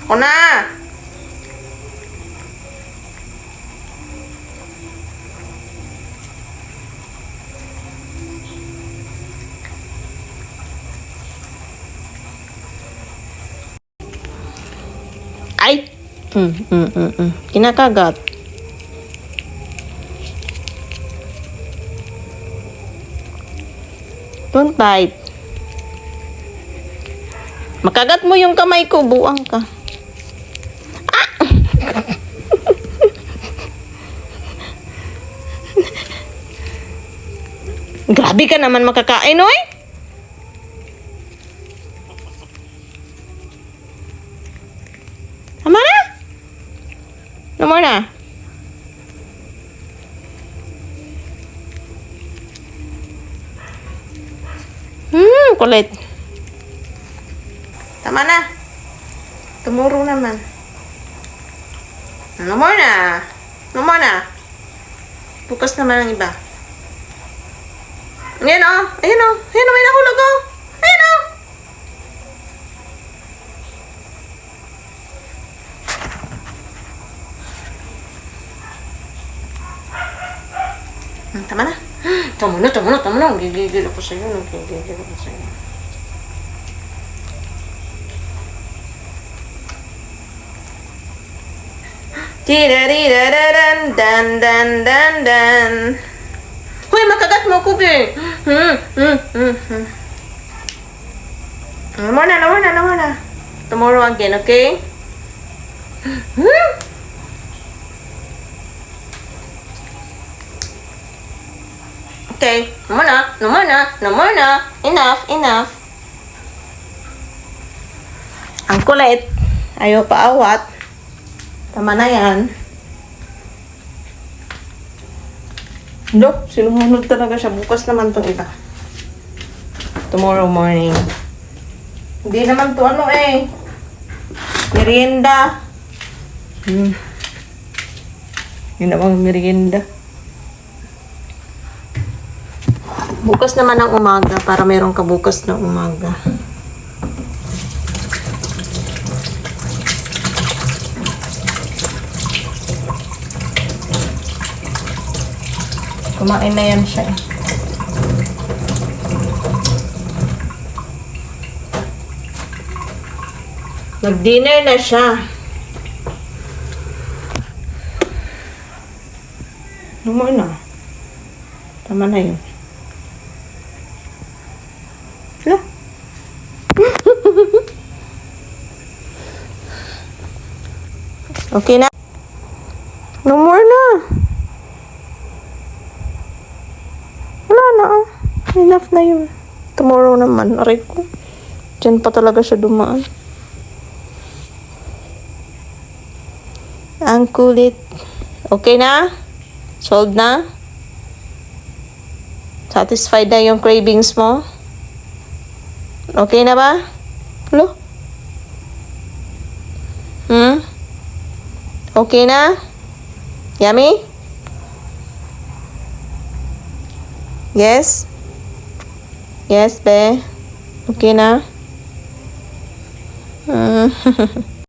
Ako na! Ay! Kinakagat. Don't bite. Makagat mo yung kamay ko, buang ka. Ah! Grabe ka naman makakain, oy. Tama na? Tama na? Kulit. Tama na. Tumuro naman. No more na. No more na. Bukas naman ang iba. Ayan o. Ayan o. Ayan o. May nahulog o. Ayan o. Tama na. Tama na. Tama na. Tama na. Gigigil ako sa'yo. Gigigil ako sa'yo. Tira-rira-dan, dan, dan, dan, dan. Hoy, makagat mo ko, be. Naman na. Tomorrow again, okay? Okay, naman na. Enough. Ang kulit. Ayaw paawat. Tama na yan. Look, sinumunod talaga siya. Bukas naman itong iba. Tomorrow morning. Hindi naman to ano eh. Merienda. Hindi naman merienda. Bukas naman ang umaga para mayroong kabukas na umaga. Kumain na yan siya. Nag-dinner na siya. Lumo na. Tama na yun. Hala. Okay na. No more na. Wala na. Enough na yun. Tomorrow naman. Aray ko. Diyan pa talaga siya dumaan. Ang kulit. Okay na? Solved na? Satisfied na yung cravings mo? Okay na ba? Hello? Okay na? Yummy? Yes? Yes, be? Okay na?